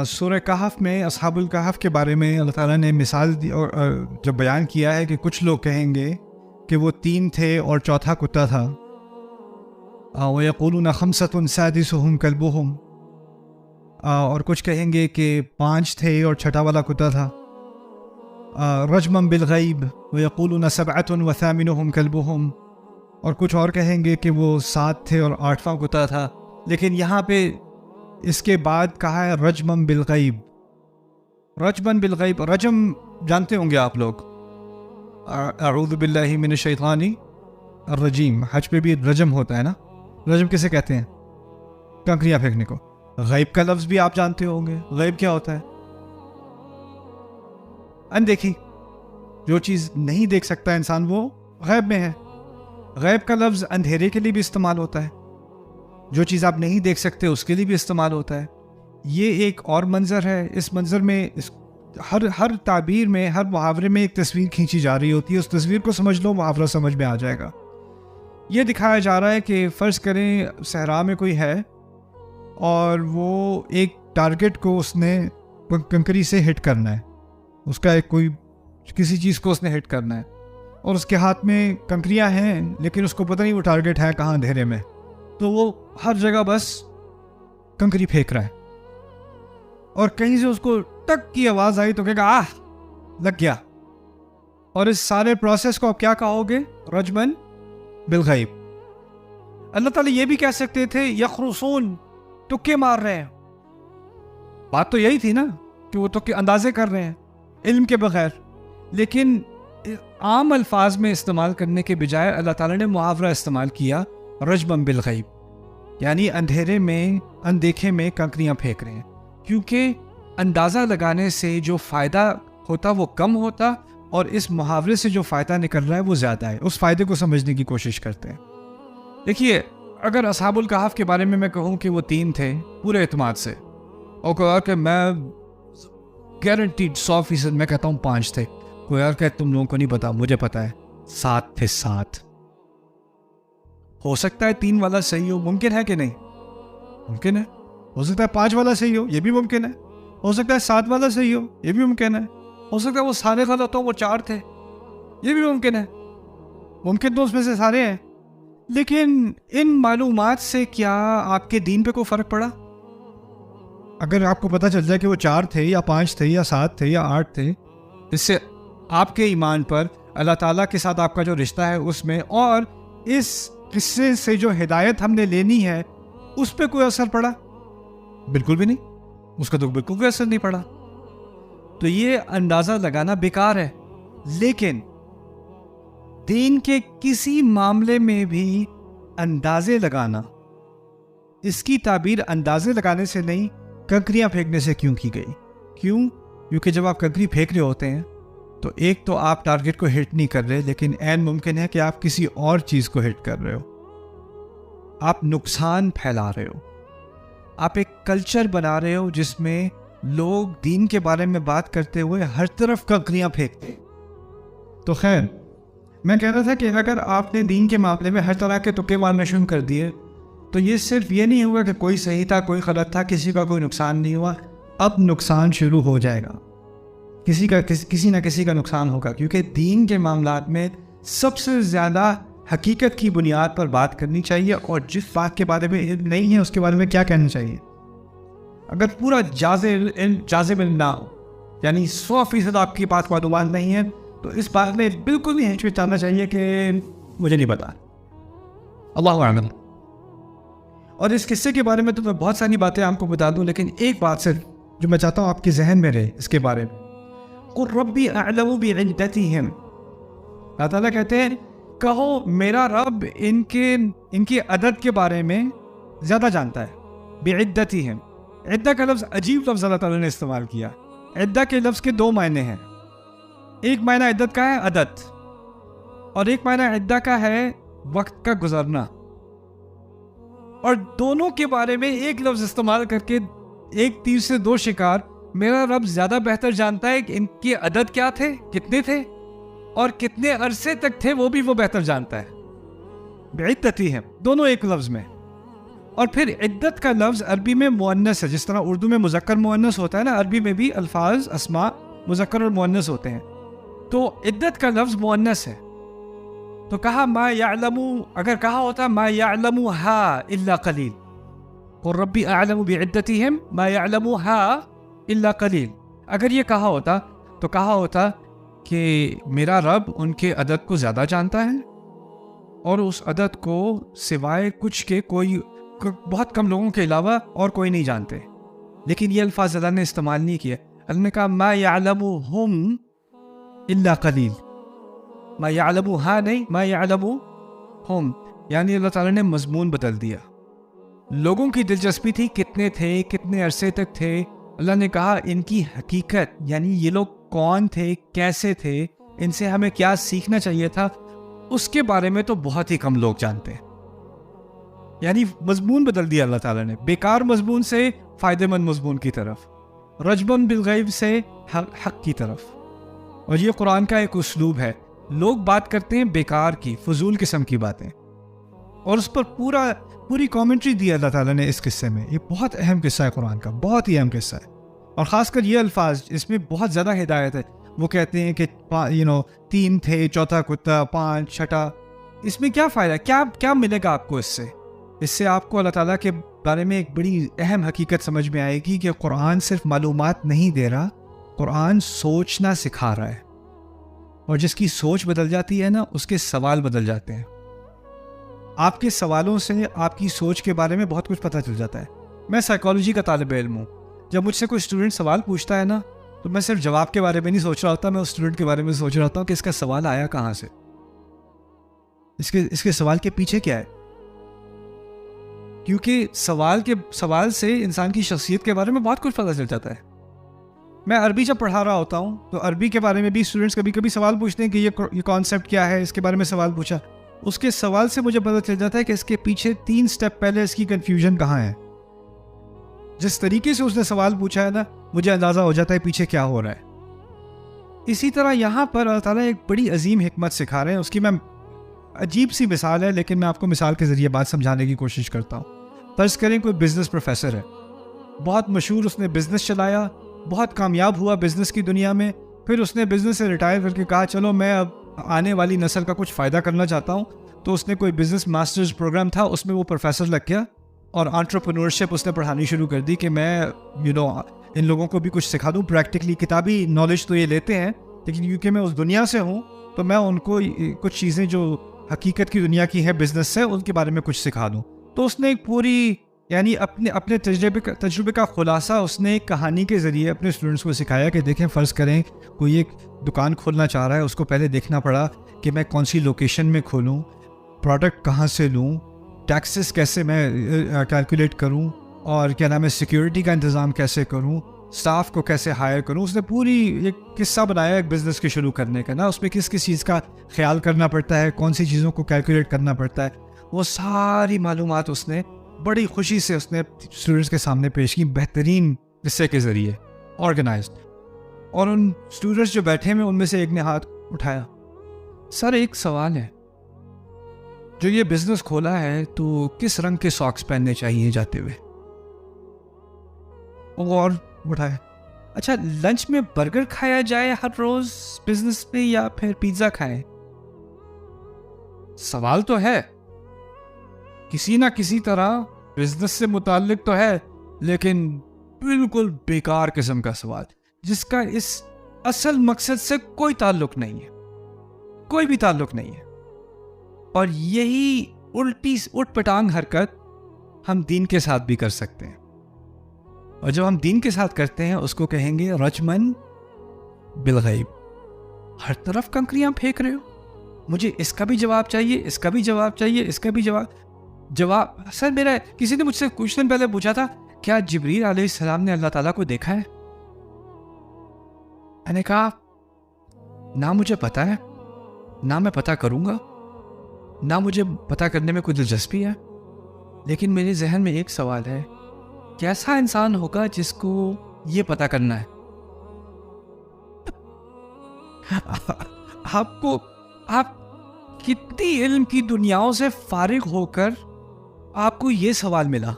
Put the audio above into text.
سورہ کہف میں اصحاب الکہف کے بارے میں اللہ تعالیٰ نے مثال دی اور جب بیان کیا ہے کہ کچھ لوگ کہیں گے کہ وہ 3 تھے اور چوتھا کتا تھا. وَيَقُولُونَ خَمْسَةٌ سَادِسُهُمْ كَلْبُهُمْ، اور کچھ کہیں گے کہ 5 تھے اور چھٹا والا کتا تھا. رَجْمًا بِالْغَيْبِ وَيَقُولُونَ 7 وَثَامِنُهُمْ كَلْبُهُمْ، اور کچھ اور کہیں گے کہ وہ 7 تھے اور 8واں کتا تھا. لیکن یہاں پہ اس کے بعد کہا ہے رجمًا بالغیب. رجمًا بالغیب، رجم جانتے ہوں گے آپ لوگ. اعوذ باللہ من الشیطان الرجیم. حج پہ بھی رجم ہوتا ہے نا. رجم کسے کہتے ہیں؟ کنکریاں پھینکنے کو. غیب کا لفظ بھی آپ جانتے ہوں گے. غیب کیا ہوتا ہے؟ اندیکھی. جو چیز نہیں دیکھ سکتا انسان وہ غیب میں ہے. غیب کا لفظ اندھیرے کے لیے بھی استعمال ہوتا ہے. جو چیز آپ نہیں دیکھ سکتے اس کے لیے بھی استعمال ہوتا ہے. یہ ایک اور منظر ہے. اس منظر میں ہر تعبیر میں، ہر محاورے میں ایک تصویر کھینچی جا رہی ہوتی ہے. اس تصویر کو سمجھ لو، محاورہ سمجھ میں آ جائے گا. یہ دکھایا جا رہا ہے کہ فرض کریں صحرا میں کوئی ہے اور وہ ایک ٹارگٹ کو اس نے کنکری سے ہٹ کرنا ہے. اس کا کوئی کسی چیز کو اس نے ہٹ کرنا ہے اور اس کے ہاتھ میں کنکریاں ہیں لیکن اس کو پتہ نہیں وہ ٹارگٹ ہے کہاں اندھیرے میں. تو وہ ہر جگہ بس کنکری پھینک رہا ہے اور کہیں سے اس کو ٹک کی آواز آئی تو کہے گا لگ گیا. اور اس سارے پروسیس کو آپ کیا کہو گے؟ رجمن بالغیب. اللہ تعالیٰ یہ بھی کہہ سکتے تھے یخرسون، تکے مار رہے ہیں. بات تو یہی تھی نا کہ وہ تکے اندازے کر رہے ہیں علم کے بغیر. لیکن عام الفاظ میں استعمال کرنے کے بجائے اللہ تعالیٰ نے محاورہ استعمال کیا رجمن بالغیب، یعنی اندھیرے میں، اندیکھے میں کنکریاں پھینک رہے ہیں. کیونکہ اندازہ لگانے سے جو فائدہ ہوتا وہ کم ہوتا اور اس محاورے سے جو فائدہ نکل رہا ہے وہ زیادہ ہے. اس فائدے کو سمجھنے کی کوشش کرتے ہیں. دیکھیے، اگر اصحاب الکہف کے بارے میں کہوں کہ وہ 3 تھے پورے اعتماد سے، اور کوئی اور کہ میں گارنٹیڈ 100% میں کہتا ہوں 5 تھے، کوئی اور کہ تم لوگوں کو نہیں پتا، مجھے پتا ہے 7 تھے. 7 ہو سکتا ہے 3 والا صحیح ہو، ممکن ہے کہ نہیں؟ ممکن ہے. ہو سکتا ہے 5 والا صحیح ہو، یہ بھی ممکن ہے. ہو سکتا ہے 7 والا صحیح ہو، یہ بھی ممکن ہے. ہو سکتا ہے وہ سارے غلط ہوں، وہ 4 تھے، یہ بھی ممکن ہے. ممکن تو اس میں سے سارے ہیں. لیکن ان معلومات سے کیا آپ کے دین پہ کوئی فرق پڑا؟ اگر آپ کو پتہ چل جائے کہ وہ 4 تھے یا 5 تھے یا 7 تھے یا 8 تھے، اس سے آپ کے ایمان پر، اللہ تعالیٰ کے ساتھ آپ کا جو رشتہ ہے اس میں، اور اس قصے سے جو ہدایت ہم نے لینی ہے اس پہ کوئی اثر پڑا؟ بالکل بھی نہیں. اس کا تو بالکل کوئی اثر نہیں پڑا. تو یہ اندازہ لگانا بیکار ہے. لیکن دین کے کسی معاملے میں بھی اندازے لگانا، اس کی تعبیر اندازے لگانے سے نہیں، کنکریاں پھینکنے سے کیوں کی گئی؟ کیوں؟ کیونکہ جب آپ کنکری پھینک رہے ہوتے ہیں تو ایک تو آپ ٹارگٹ کو ہٹ نہیں کر رہے، لیکن عین ممکن ہے کہ آپ کسی اور چیز کو ہٹ کر رہے ہو. آپ نقصان پھیلا رہے ہو. آپ ایک کلچر بنا رہے ہو جس میں لوگ دین کے بارے میں بات کرتے ہوئے ہر طرف کنکریاں پھینکتے. تو خیر، میں کہہ رہا تھا کہ اگر آپ نے دین کے معاملے میں ہر طرح کے تکے مارنا شروع کر دیے تو یہ صرف یہ نہیں ہوا کہ کوئی صحیح تھا کوئی غلط تھا، کسی کا کوئی نقصان نہیں ہوا. اب نقصان شروع ہو جائے گا. کسی نہ کسی کا نقصان ہوگا. کیونکہ دین کے معاملات میں سب سے زیادہ حقیقت کی بنیاد پر بات کرنی چاہیے، اور جس بات کے بارے میں علم نہیں ہے اس کے بارے میں کیا کہنا چاہیے. اگر پورا جازب علم نہ ہو، یعنی 100% آپ کی بات معلومات نہیں ہے، تو اس بات میں بالکل نہیں ہچکچانا چاہیے کہ مجھے نہیں پتا، اللہ اعلم. اور اس قصے کے بارے میں تو میں بہت ساری باتیں آپ کو بتا دوں، لیکن ایک بات صرف جو میں چاہتا ہوں آپ کے ذہن میں رہے اس کے بارے میں. قُلْ رَبِّي أَعْلَمُ بِعِدَّتِهِمْ. اللہ تعالیٰ کہتے ہیں کہو میرا رب ان کی عدد کے بارے میں زیادہ جانتا ہے. بِعِدَّتِهِمْ. عدہ کا لفظ عجیب لفظ اللہ تعالیٰ نے استعمال کیا. عدہ کے لفظ کے 2 معنی ہیں. ایک معنی عدت کا ہے عدد، اور ایک معنی عدہ کا ہے وقت کا گزرنا. اور دونوں کے بارے میں ایک لفظ استعمال کر کے ایک تیر سے 2 شکار. میرا رب زیادہ بہتر جانتا ہے کہ ان کے عدد کیا تھے، کتنے تھے، اور کتنے عرصے تک تھے، وہ بھی وہ بہتر جانتا ہے. بعدتہم، دونوں ایک لفظ میں. اور پھر عدت کا لفظ عربی میں مؤنث ہے، جس طرح اردو میں مذکر مؤنث ہوتا ہے نا، عربی میں بھی الفاظ اسماء مذکر اور مؤنث ہوتے ہیں. تو عدت کا لفظ مؤنث ہے. تو کہا ما یعلم، اگر کہا ہوتا ما یعلمها الا قلیل، قل ربی اعلم بعدتہم ما یعلمها الا قلیل، اگر یہ کہا ہوتا تو کہا ہوتا کہ میرا رب ان کے عدد کو زیادہ جانتا ہے اور اس عدد کو سوائے کچھ کے کوئی بہت کم لوگوں کے علاوہ اور کوئی نہیں جانتے. لیکن یہ الفاظ اللہ نے استعمال نہیں کیا. اللہ نے کہا ما یعلمہم الا قلیل، ما یعلمها نہیں، ما یعلمہم، یعنی اللہ تعالیٰ نے مضمون بدل دیا. لوگوں کی دلچسپی تھی کتنے تھے، کتنے عرصے تک تھے. اللہ نے کہا ان کی حقیقت، یعنی یہ لوگ کون تھے، کیسے تھے، ان سے ہمیں کیا سیکھنا چاہیے تھا، اس کے بارے میں تو بہت ہی کم لوگ جانتے ہیں. یعنی مضمون بدل دیا اللہ تعالیٰ نے، بیکار مضمون سے فائدہ مند مضمون کی طرف، رجبن بالغیب سے حق کی طرف. اور یہ قرآن کا ایک اسلوب ہے. لوگ بات کرتے ہیں بیکار کی، فضول قسم کی باتیں، اور اس پر پوری کامنٹری دی اللہ تعالیٰ نے اس قصے میں. یہ بہت اہم قصہ ہے قرآن کا، بہت ہی اہم قصہ ہے. اور خاص کر یہ الفاظ، اس میں بہت زیادہ ہدایت ہے. وہ کہتے ہیں کہ 3 تھے، چوتھا کتا، 5 چھٹا. اس میں کیا فائدہ، کیا ملے گا آپ کو اس سے؟ اس سے آپ کو اللہ تعالیٰ کے بارے میں ایک بڑی اہم حقیقت سمجھ میں آئے گی کہ قرآن صرف معلومات نہیں دے رہا، قرآن سوچنا سکھا رہا ہے. اور جس کی سوچ بدل جاتی ہے نا، اس کے سوال بدل جاتے ہیں. آپ کے سوالوں سے آپ کی سوچ کے بارے میں بہت کچھ پتہ چل جاتا ہے. میں سائیکالوجی کا طالب علم ہوں. جب مجھ سے کوئی اسٹوڈنٹ سوال پوچھتا ہے نا، تو میں صرف جواب کے بارے میں نہیں سوچ رہا ہوتا، میں اس اسٹوڈنٹ کے بارے میں سوچ رہا ہوتا ہوں کہ اس کا سوال آیا کہاں سے، اس کے سوال کے پیچھے کیا ہے. کیونکہ سوال سے انسان کی شخصیت کے بارے میں بہت کچھ پتہ چل جاتا ہے. میں عربی جب پڑھا رہا ہوتا ہوں تو عربی کے بارے میں بھی اسٹوڈنٹس کبھی سوال پوچھتے ہیں کہ یہ کانسیپٹ کیا ہے، اس کے بارے میں سوال پوچھا. اس کے سوال سے مجھے پتہ چل جاتا ہے کہ اس کے پیچھے 3 سٹیپ پہلے اس کی کنفیوژن کہاں ہے. جس طریقے سے اس نے سوال پوچھا ہے نا، مجھے اندازہ ہو جاتا ہے پیچھے کیا ہو رہا ہے. اسی طرح یہاں پر اللہ تعالیٰ ایک بڑی عظیم حکمت سکھا رہے ہیں. اس کی میں عجیب سی مثال ہے، لیکن میں آپ کو مثال کے ذریعے بات سمجھانے کی کوشش کرتا ہوں. فرض کریں کوئی بزنس پروفیسر ہے، بہت مشہور، اس نے بزنس چلایا، بہت کامیاب ہوا بزنس کی دنیا میں. پھر اس نے بزنس سے ریٹائر کر کے کہا چلو میں اب آنے والی نسل کا کچھ فائدہ کرنا چاہتا ہوں. تو اس نے کوئی بزنس ماسٹرز پروگرام تھا، اس میں وہ پروفیسر لگ گیا اور انٹرپرینورشپ اس نے پڑھانی شروع کر دی کہ میں ان لوگوں کو بھی کچھ سکھا دوں پریکٹیکلی. کتابی نالج تو یہ لیتے ہیں، لیکن کیونکہ میں اس دنیا سے ہوں تو میں ان کو کچھ چیزیں جو حقیقت کی دنیا کی ہیں بزنس سے، ان کے بارے میں کچھ سکھا دوں. تو اس نے ایک پوری اپنے تجربے کا خلاصہ اس نے ایک کہانی کے ذریعے اپنے اسٹوڈنٹس کو سکھایا کہ دیکھیں، فرض کریں کوئی ایک دکان کھولنا چاہ رہا ہے، اس کو پہلے دیکھنا پڑا کہ میں کون سی لوکیشن میں کھولوں، پروڈکٹ کہاں سے لوں، ٹیکسز کیسے میں کیلکولیٹ کروں، اور کیا نام ہے سیکیورٹی کا انتظام کیسے کروں، اسٹاف کو کیسے ہائر کروں. اس نے پوری ایک قصہ بنایا ایک بزنس کے شروع کرنے کا نا. اس میں کس چیز کا خیال کرنا پڑتا ہے، کون سی چیزوں کو کیلکولیٹ کرنا پڑتا ہے. وہ ساری معلومات اس نے بڑی خوشی سے اس نے اسٹوڈنٹس کے سامنے پیش کی، بہترین قصے کے ذریعے آرگنائزڈ. اور ان اسٹوڈنٹس جو بیٹھے ہیں ان میں سے ایک نے ہاتھ اٹھایا، سر ایک سوال ہے، جو یہ بزنس کھولا ہے تو کس رنگ کے ساکس پہننے چاہیے جاتے ہوئے؟ اور اٹھایا، اچھا لنچ میں برگر کھایا جائے ہر روز بزنس میں یا پھر پیزا کھائیں؟ سوال تو ہے، کسی نہ کسی طرح بزنس سے متعلق تو ہے، لیکن بالکل بیکار قسم کا سوال جس کا اس اصل مقصد سے کوئی تعلق نہیں ہے، کوئی بھی تعلق نہیں ہے. اور یہی اٹ پٹانگ حرکت ہم دین کے ساتھ بھی کر سکتے ہیں. اور جب ہم دین کے ساتھ کرتے ہیں اس کو کہیں گے رجمن بالغیب. ہر طرف کنکریاں پھینک رہے ہو، مجھے اس کا بھی جواب چاہیے، اس کا بھی جواب چاہیے، اس کا بھی جواب. سر میرا کسی نے مجھ سے کچھ دن پہلے پوچھا تھا کیا جبریل علیہ السلام نے اللہ تعالیٰ کو دیکھا ہے؟ میں نے کہا نہ مجھے پتا ہے، نہ میں پتا کروں گا، نہ مجھے پتا کرنے میں کوئی دلچسپی ہے. لیکن میرے ذہن میں ایک سوال ہے، کیسا انسان ہوگا جس کو یہ پتا کرنا ہے؟ آپ کتنی علم کی دنیاؤں سے فارغ ہو کر آپ کو یہ سوال ملا